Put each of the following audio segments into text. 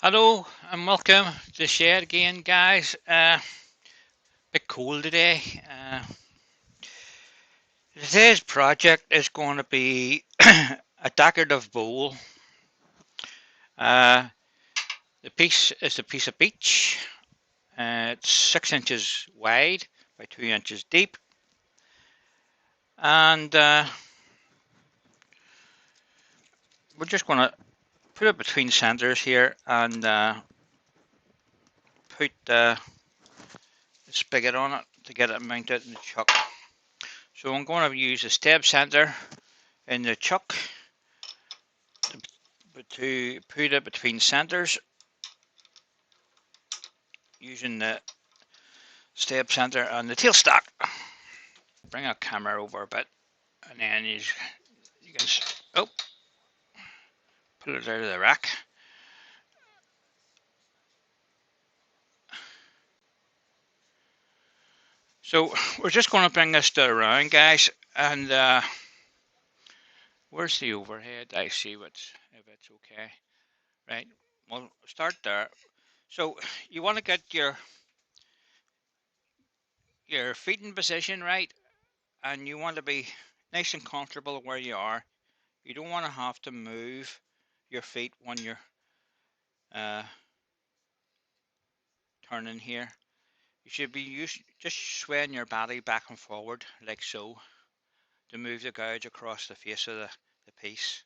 Hello and welcome to the shed again, guys. Bit cold today. Today's project is going to be a decorative bowl. Uh, the piece is a piece of beech. It's 6 inches wide by 2 inches deep, and we're just going to put it between centers here and put the spigot on it to get it mounted in the chuck. So I'm going to use a stab center in the chuck to put it between centers using the stab center and the tailstock. Bring our camera over a bit and then you can pull it out of the rack. So we're just going to bring this to around, guys, and where's the overhead? I see if it's okay. Right, we'll start there. So you want to get your feet in position, right, and you want to be nice and comfortable where you are. You don't want to have to move your feet when you're uh, turning here. You should be just swaying your body back and forward like so to move the gouge across the face of the piece.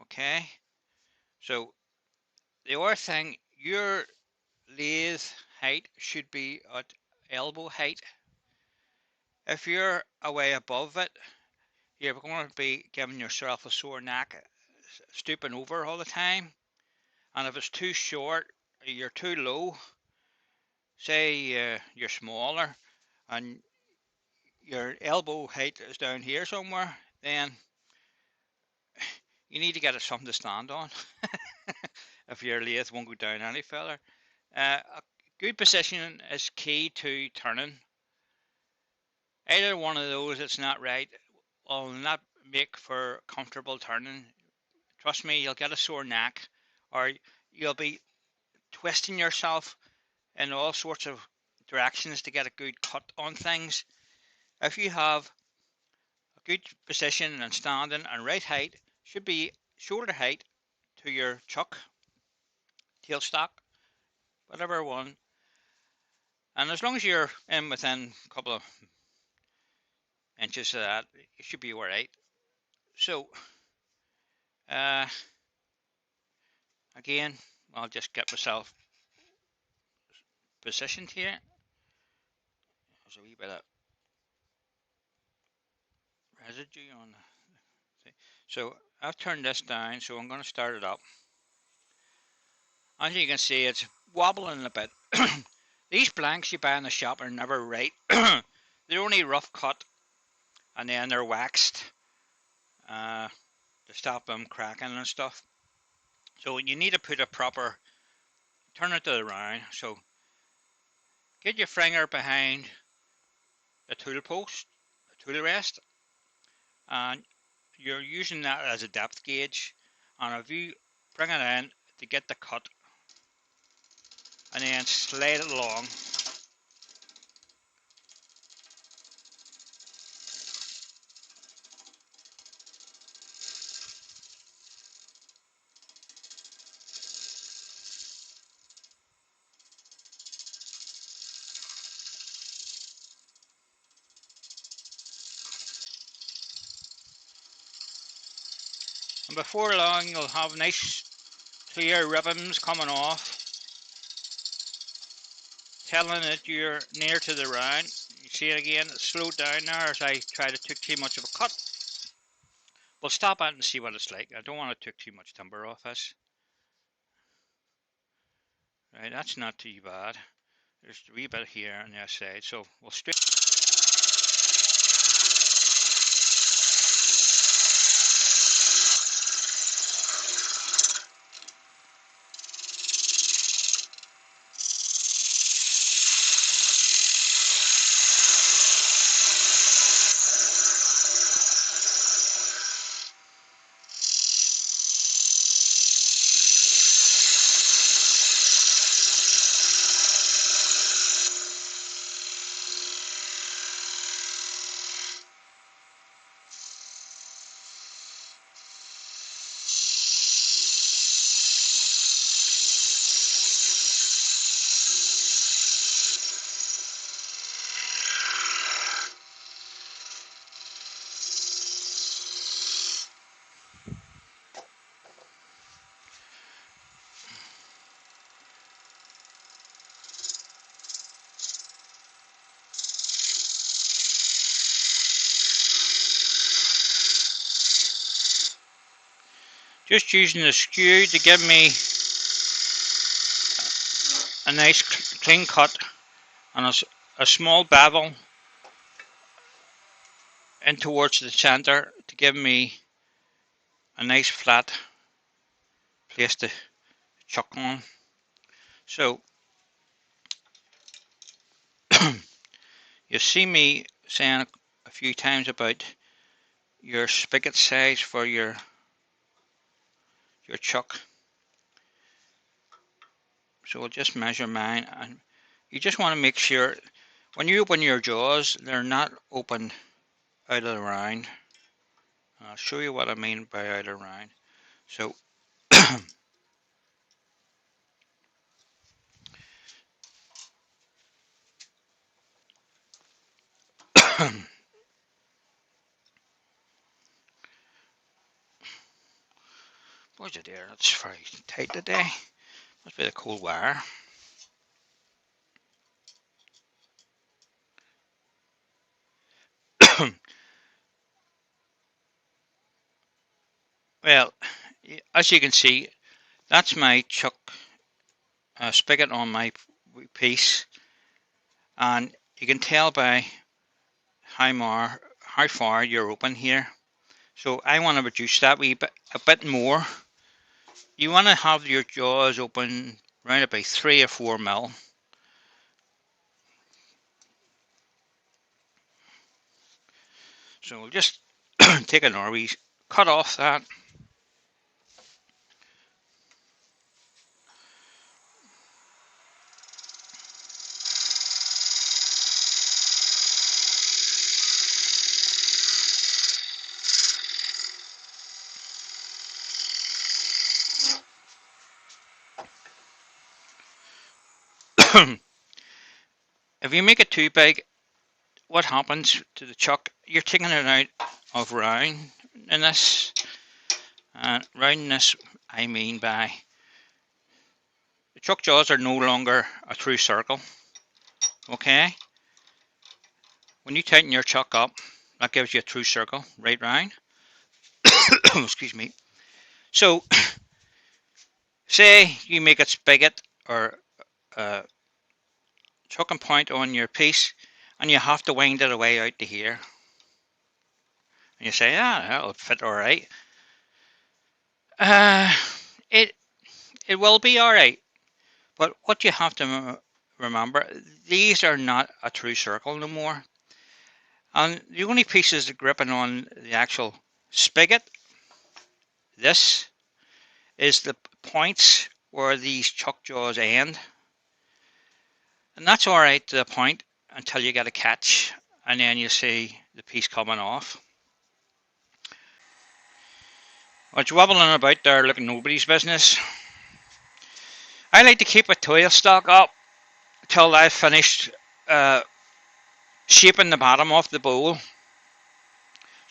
Okay, so the other thing, your lathe height should be at elbow height. If you're away above it, you're going to be giving yourself a sore neck, stooping over all the time. And if it's too short, you're too low, say you're smaller and your elbow height is down here somewhere, then you need to get it something to stand on if your lathe won't go down any further. A good position is key to turning. Either one of those that's not right will not make for comfortable turning. Trust me, you'll get a sore neck or you'll be twisting yourself in all sorts of directions to get a good cut on things. If you have a good position and standing and right height, should be shoulder height to your chuck, tailstock, whatever one. And as long as you're in within a couple of inches of that, you should be alright. So, uh, again, I'll just get myself positioned here. There's a wee bit of residue on the. So I've turned this down, so I'm going to start it up. As you can see, it's wobbling a bit. These blanks you buy in the shop are never right. They're only rough cut and then they're waxed to stop them cracking and stuff. So you need to put a proper, turn it to the round. So get your finger behind the tool post, the tool rest, and you're using that as a depth gauge. And if you bring it in to get the cut and then slide it along. And before long you'll have nice clear ribbons coming off, telling that you're near to the round. You see it again, it slowed down there as I tried to take too much of a cut. We'll stop it and see what it's like. I don't want to take too much timber off this. Right, that's not too bad. There's a wee bit here on the other side, so we'll straight. Just using the skew to give me a nice clean cut and a small bevel in towards the centre to give me a nice flat place to chuck on. So you see me saying a few times about your spigot size for your chuck. So we'll just measure mine, and you just want to make sure when you open your jaws they're not open out of the round. I'll show you what I mean by out of round. So what's it there? That's very tight today. Must be the cold wire. Well, as you can see, that's my chuck spigot on my piece, and you can tell by how far you're open here. So I want to reduce that a bit more. You want to have your jaws open around about 3 or 4 mil. So we'll just take an RV, cut off that. If you make it too big, what happens to the chuck? You're taking it out of round in this. And roundness, I mean by the chuck jaws are no longer a true circle. Okay? When you tighten your chuck up, that gives you a true circle right round. Excuse me. So, say you make it spigot or chuck and point on your piece, and you have to wind it away out to here. And you say, that'll fit all right. It it will be all right. But what you have to remember, these are not a true circle no more. And the only pieces gripping on the actual spigot, this is the points where these chuck jaws end. And that's all right to the point until you get a catch, and then you see the piece coming off. It's wobbling about there looking nobody's business. I like to keep a tailstock up till I've finished shaping the bottom of the bowl.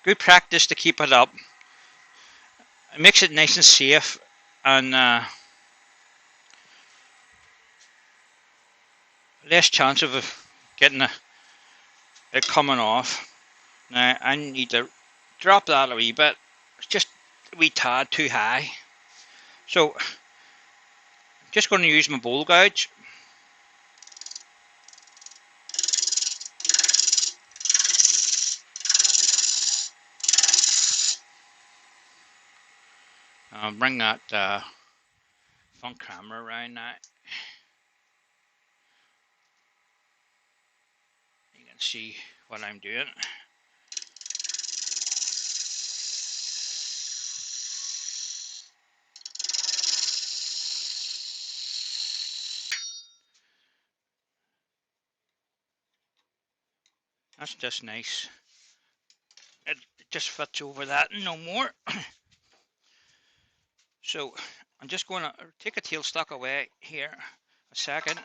Good practice to keep it up. It makes it nice and safe, and less chance of getting it coming off. Now I need to drop that a wee bit. It's just a wee tad too high. So I'm just going to use my bowl gouge. I'll bring that front camera around now. You can see what I'm doing. That's just nice. It just fits over that no more. So I'm just going to take a tailstock away here a second.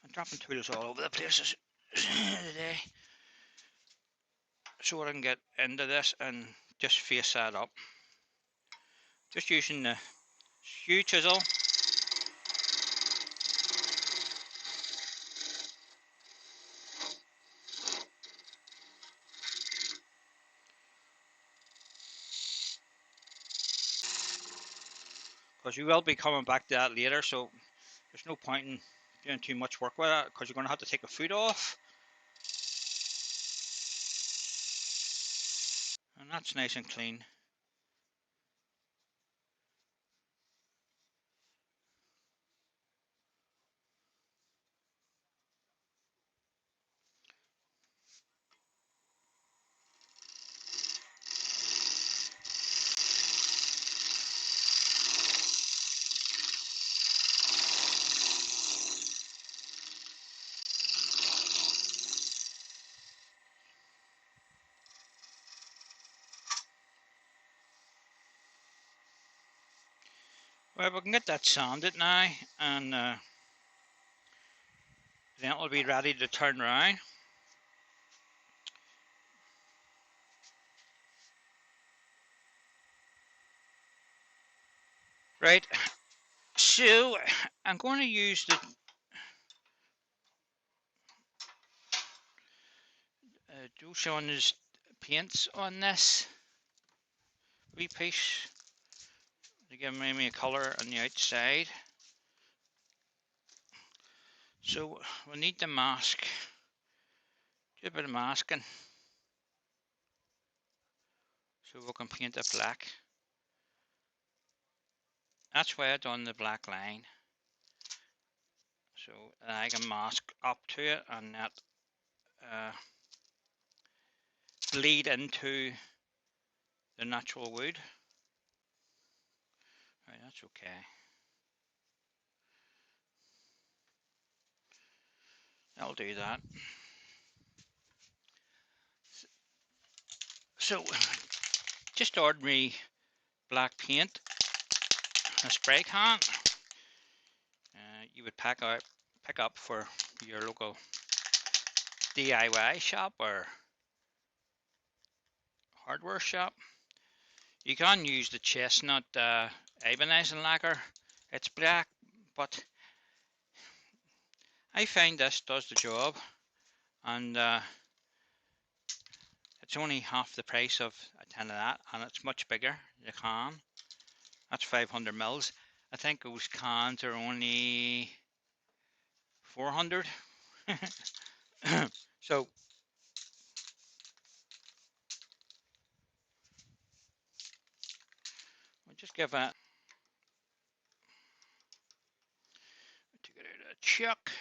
I'm dropping tools all over the place today, so I can get into this and just face that up. Just using the skew chisel. because you will be coming back to that later, so there's no point in doing too much work with it because you're going to have to take the foot off. And that's nice and clean. Well, we can get that sanded now, and then it'll be ready to turn around. Right, so I'm going to use the Joe Shaw's paints on this wee piece to give me a colour on the outside. So we need the mask, do a bit of masking, so we can paint it black. That's why I done the black line, so I can mask up to it and that bleed into the natural wood. Right, that's okay. That'll do that. So just ordinary black paint, a spray can. You would pick up for your local DIY shop or hardware shop. You can use the chestnut Ibanez lacquer. It's black, but I find this does the job, and it's only half the price of a tin of that, and it's much bigger. The can, that's 500 mils. I think those cans are only 400. So we'll just give it to get out of the chuck.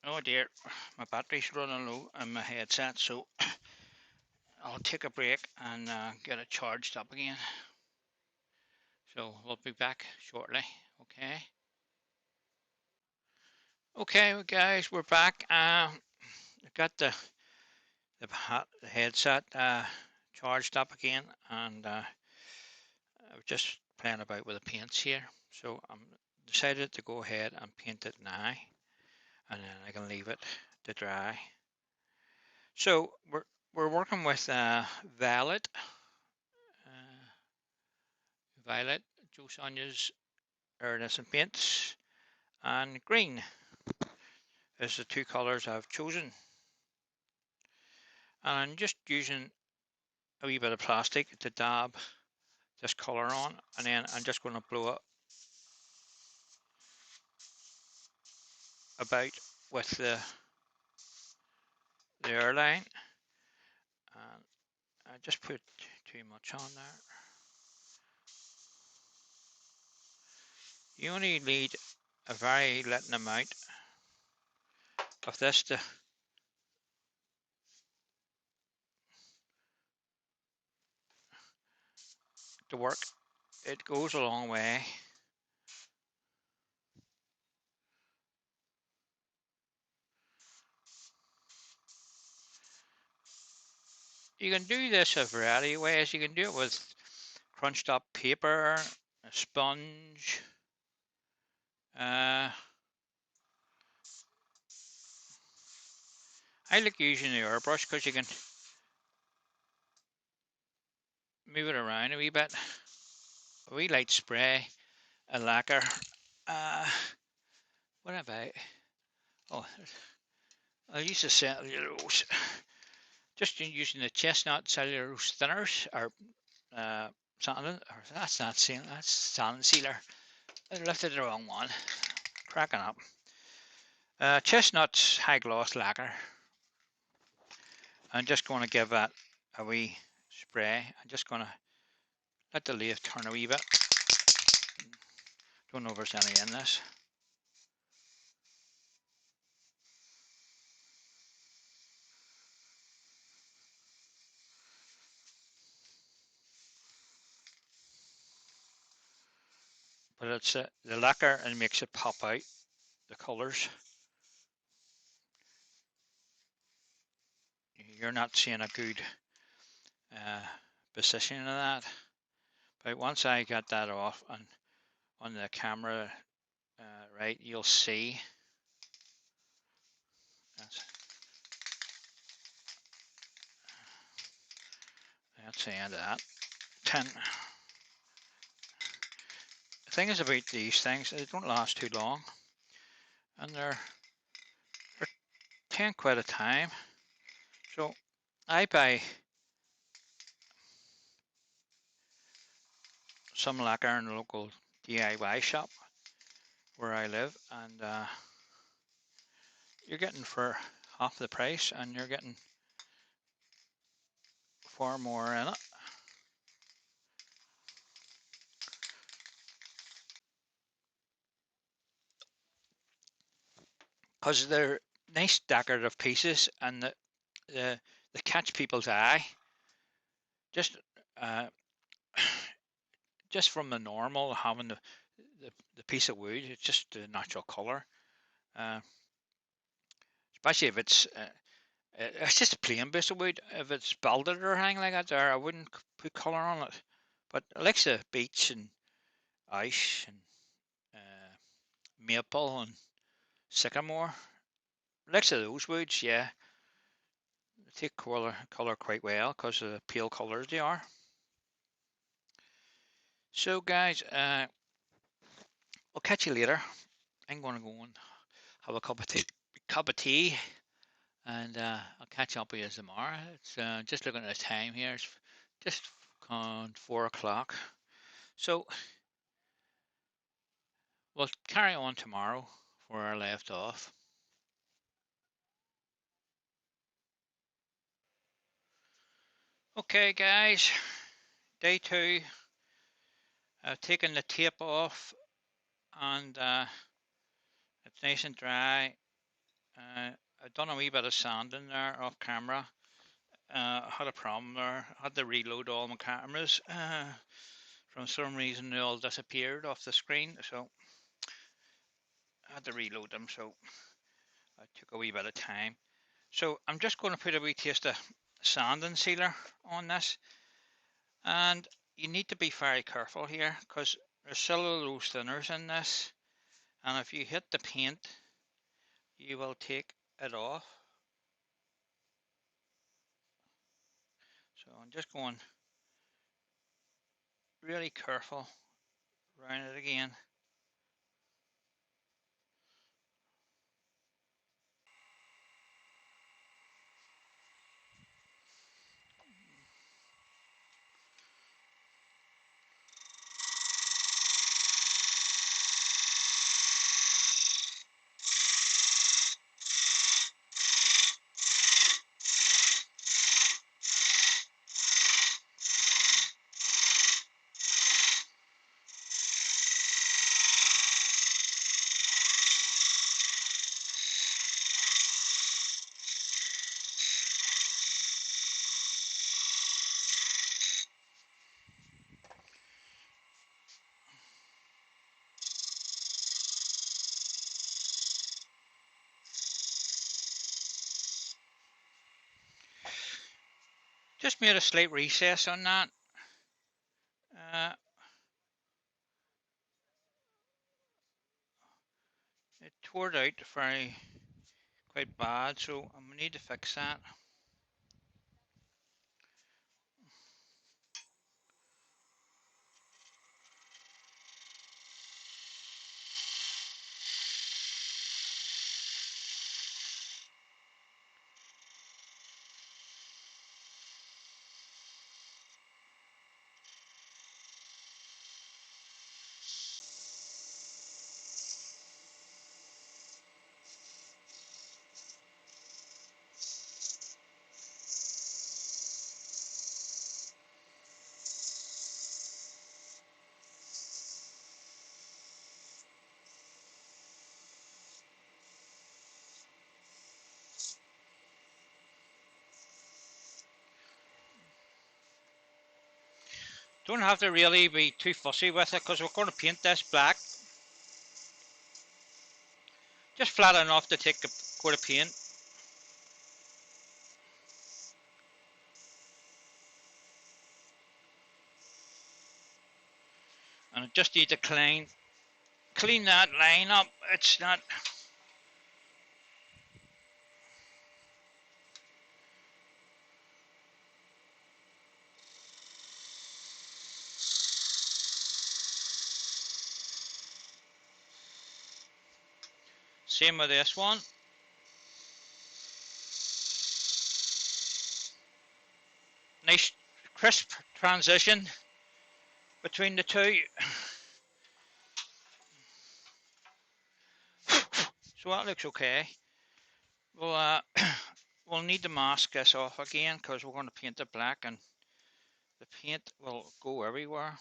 Oh dear, my battery's running low on my headset, so I'll take a break and get it charged up again. So we'll be back shortly. Okay, guys, we're back. I got the headset charged up again, and I was just playing about with the paints here. So I'm decided to go ahead and paint it now, and then I can leave it to dry. So we're working with violet, Joe Sonia's iridescent paints, and green is the two colors I've chosen. And I'm just using a wee bit of plastic to dab this color on, and then I'm just going to blow it about with the airline, and I just put too much on there. You only need a very little amount of this to work. It goes a long way. You can do this a variety of ways. You can do it with crunched up paper, a sponge, I like using the airbrush because you can move it around a wee bit. A wee light spray, a lacquer. Uh, what about? Oh, I'll use the cellulose. Just using the chestnut cellulose thinners or something. Or that's not sealing. That's sand sealer. I lifted the wrong one. Cracking up. Chestnut high gloss lacquer. I'm just going to give that a wee spray. I'm just going to let the lathe turn a wee bit. Don't know if there's any in this. But it's the lacquer and makes it pop out the colours. You're not seeing a good uh, position of that. But once I got that off and on the camera, right, you'll see. That's the end of that. 10. The thing is about these things, they don't last too long. And they're 10 quid a time. So I buy some lacquer in a local DIY shop where I live, and you're getting for half the price, and you're getting far more in it. Because they're nice decorative pieces, and they catch people's eye. Just uh, just from the normal having the piece of wood, it's just the natural color. Uh, Especially if it's just a plain piece of wood. If it's belted or anything like that, there I wouldn't put color on it. But I like the beech and ash and uh, maple and sycamore. I like those woods, yeah. They take color quite well because of the pale colors they are. So guys, I'll catch you later. I'm gonna go and have a cup of tea, and I'll catch up with you tomorrow. It's just looking at the time here. It's just on 4 o'clock. So we'll carry on tomorrow where I left off. Okay, guys, day 2. I've taken the tape off, and it's nice and dry. I've done a wee bit of sanding there off camera. I had a problem there. I had to reload all my cameras. For some reason, they all disappeared off the screen, so I had to reload them. So it took a wee bit of time. So I'm just going to put a wee taste of sanding sealer on this, and you need to be very careful here because there's cellulose thinners in this, and if you hit the paint, you will take it off. So I'm just going really careful around it again. Just made a slight recess on that. Uh, it tore out very quite bad, so I'm gonna need to fix that. Don't have to really be too fussy with it because we're going to paint this black. Just flat enough to take a coat of paint. And I just need to clean that line up. It's not. Same with this one. Nice crisp transition between the two. So that looks okay. We'll we'll need to mask this off again because we're going to paint it black and the paint will go everywhere.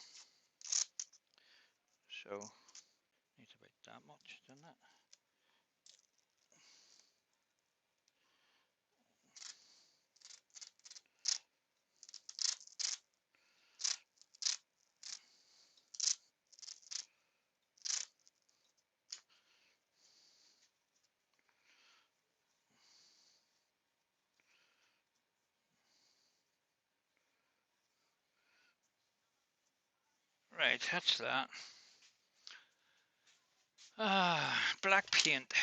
So needs about that much, doesn't it? Right, that's that. Black paint.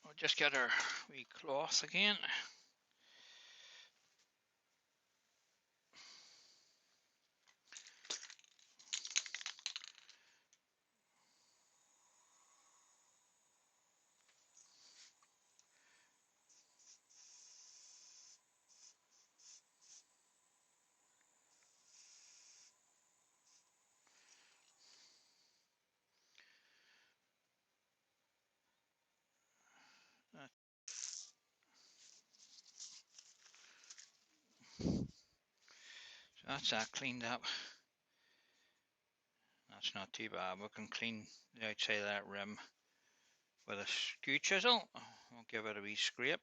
We'll just get our wee cloth again. So that's that cleaned up. That's not too bad. We can clean the outside of that rim with a skew chisel. We'll give it a wee scrape.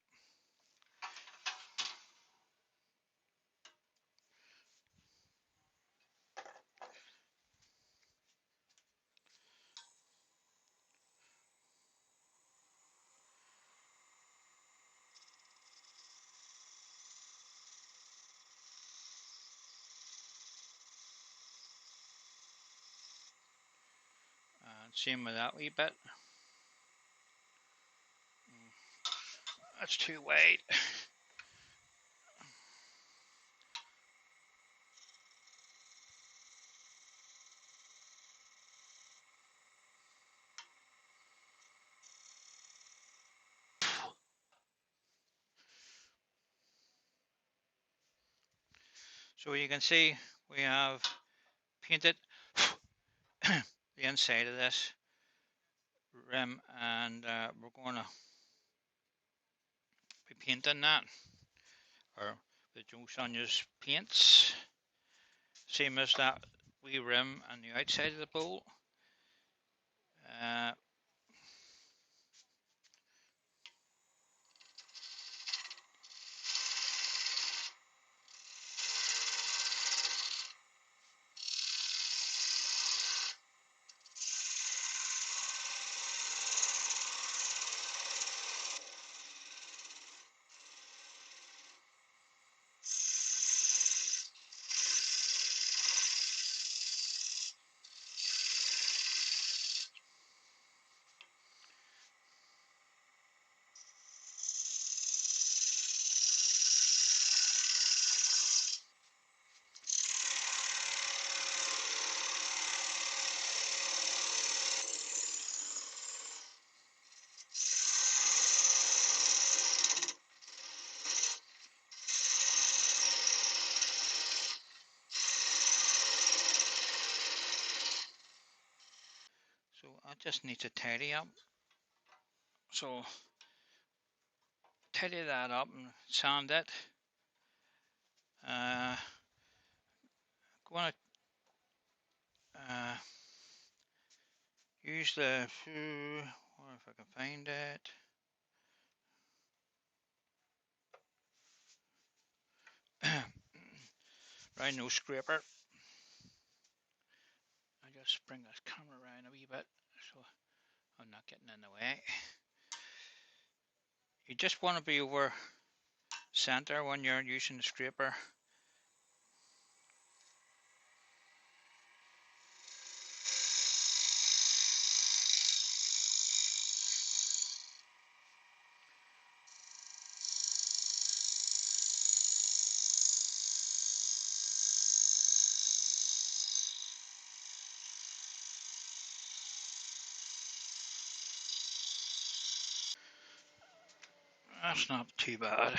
And same with that wee bit. That's too wide. So you can see we have painted the inside of this rim, and we're going to be painting that, or with Joe Sonia's paints, same as that wee rim on the outside of the bowl. Uh, just needs to tidy up. So tidy that up and sand it. Going to use the, or if I can find it. Rhino scraper. I just bring this camera around a wee bit so I'm not getting in the way. You just want to be over center when you're using the scraper. That's not too bad.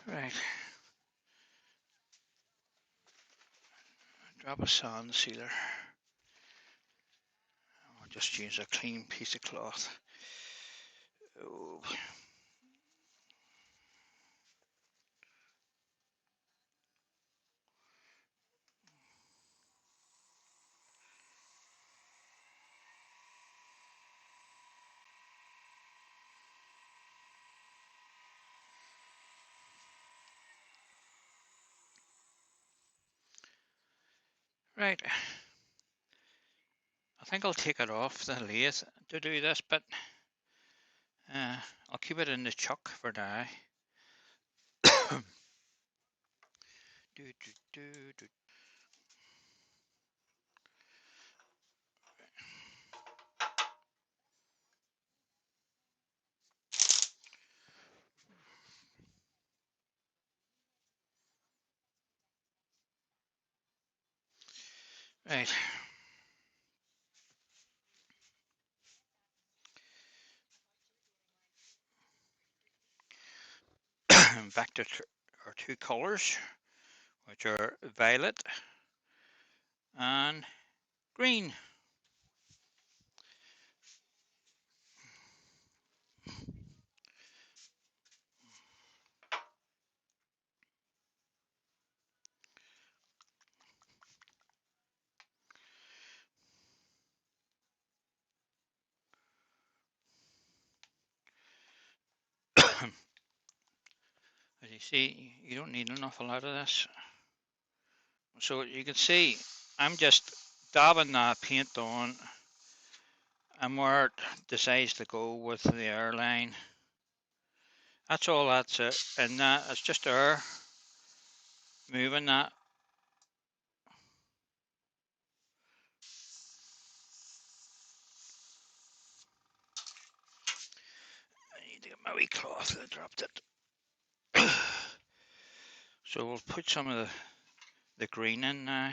Right, drop a sand sealer. I'll just use a clean piece of cloth. Oh. Right, I think I'll take it off the lathe to do this, but I'll keep it in the chuck for now. Right. Back to our two colors, which are violet and green. As you see, you don't need an awful lot of this. So you can see, I'm just dabbing that paint on and where it decides to go with the airline. That's all that's it, and that it's just air moving that. I need to get my wee cloth, I dropped it. So we'll put some of the green in now.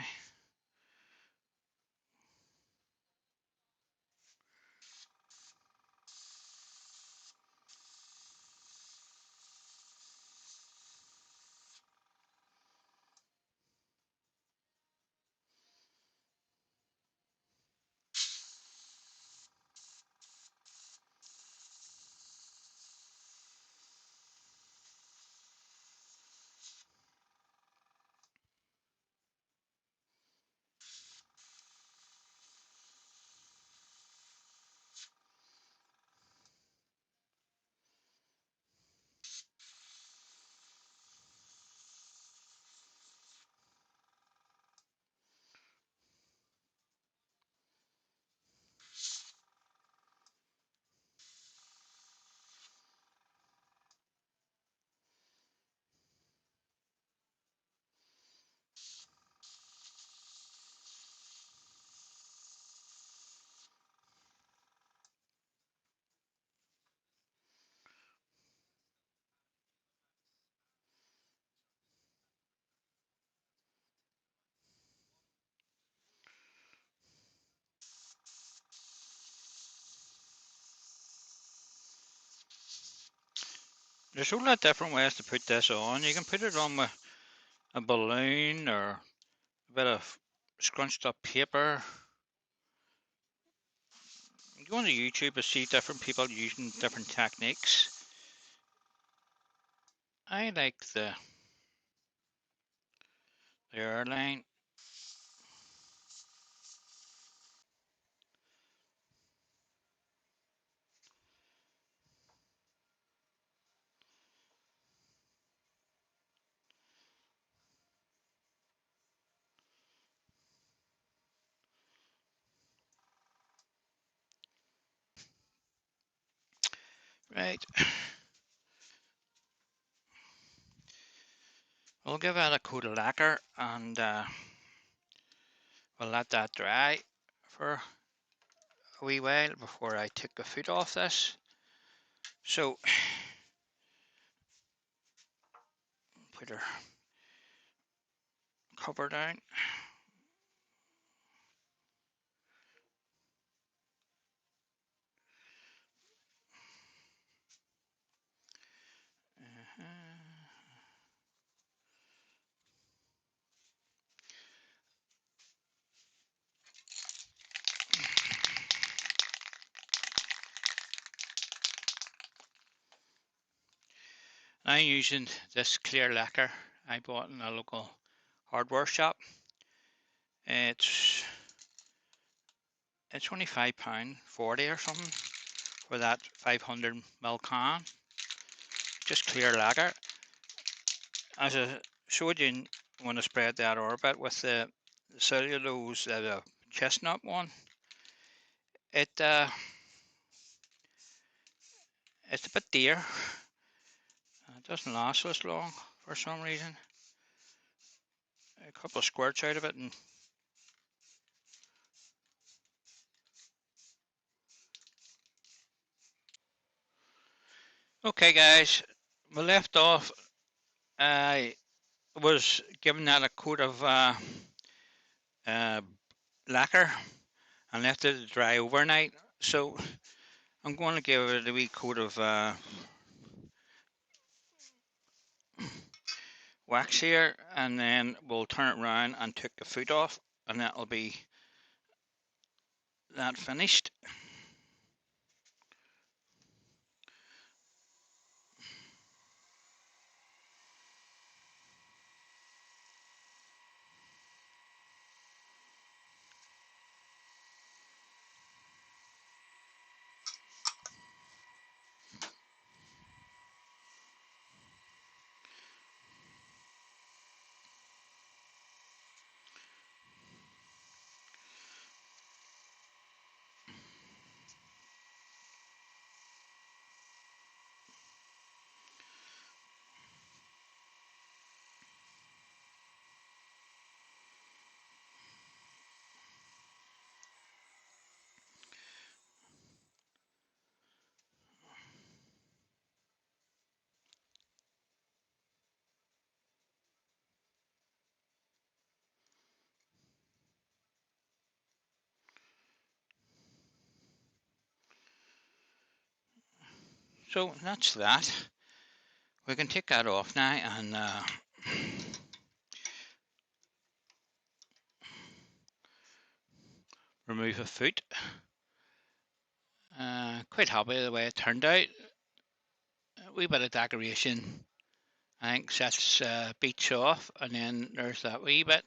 There's a lot of different ways to put this on. You can put it on with a balloon or a bit of scrunched up paper. You go onto YouTube and see different people using different techniques. I like the airline. Right. We'll give that a coat of lacquer and we'll let that dry for a wee while before I take the foot off this. So put our cover down. I'm using this clear lacquer I bought in a local hardware shop. It's only £5.40 or something for that 500ml can. Just clear lacquer. As I showed you when I spread that orbit with the cellulose, the chestnut one, it's a bit dear. It doesn't last as long for some reason. A couple of squirts out of it and okay guys, we left off. I was giving that a coat of uh, lacquer and left it to dry overnight. So I'm going to give it a wee coat of wax here, and then we'll turn it around and take the foot off, and that'll be that finished. So that's that. We can take that off now and remove a foot. Quite happy with the way it turned out. A wee bit of decoration, I think, sets Beech off, and then there's that wee bit.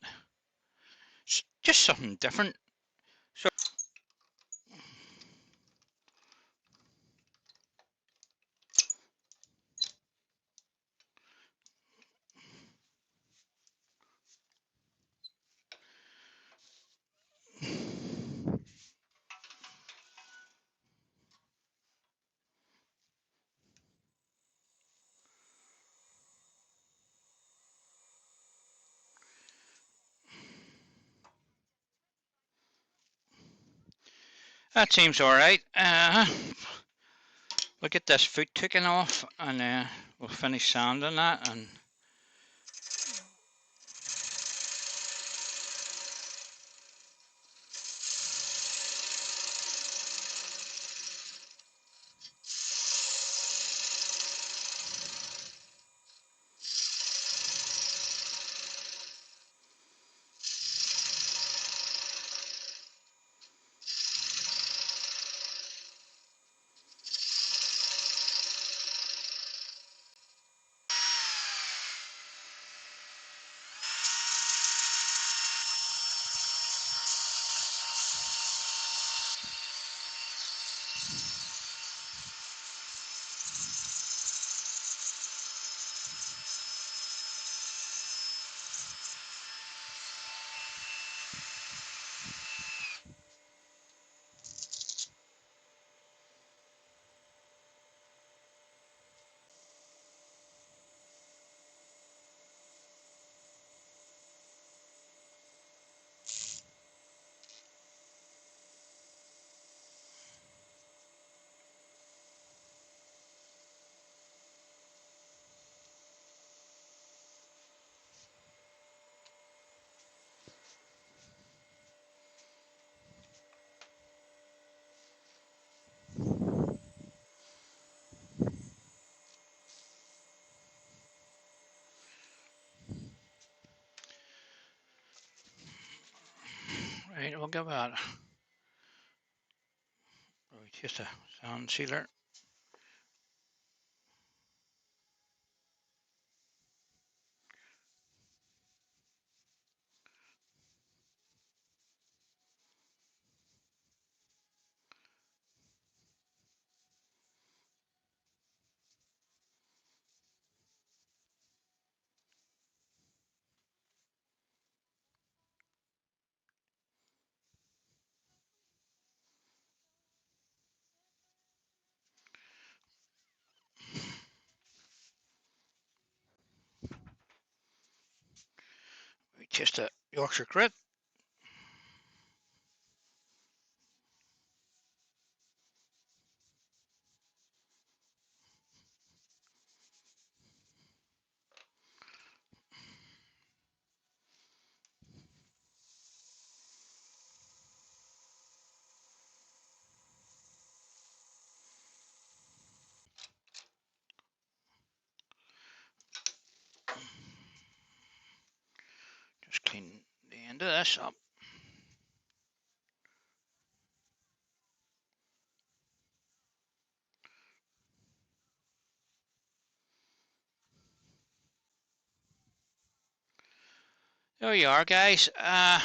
It's just something different. So that seems alright. We'll get this foot taken off, and we'll finish sanding that. And Right, we'll give that just a sand sealer. Just a Yorkshire grit. Just clean the end of this up. There you are, guys. A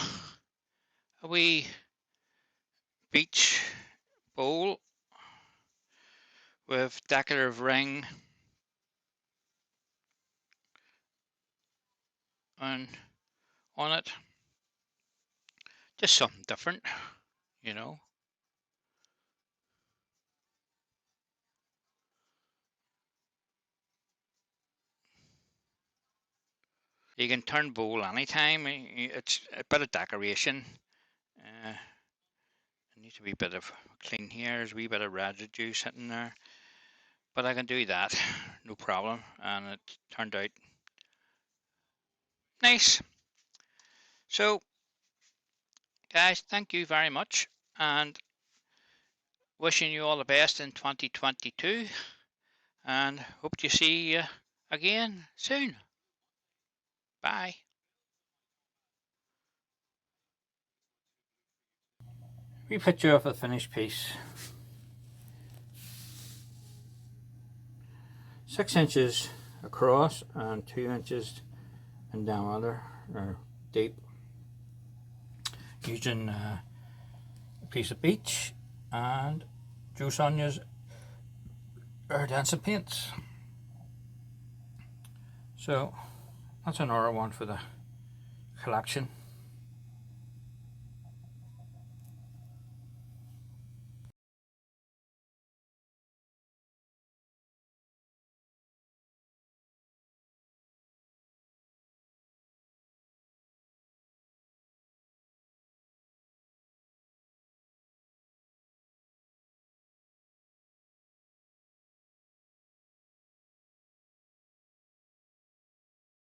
wee beech bowl with decorative ring on it. Just something different, you know. You can turn bowl anytime. It's a bit of decoration. There needs to be a bit of clean here. There's a wee bit of residue sitting there. But I can do that, no problem. And it turned out nice. So, guys, thank you very much. And wishing you all the best in 2022. And hope to see you again soon. Bye. Wee picture of the finished piece. 6 inches across and 2 inches in diameter, or deep, using a piece of beech and Sonia's iridescent paints. So that's another one for the collection.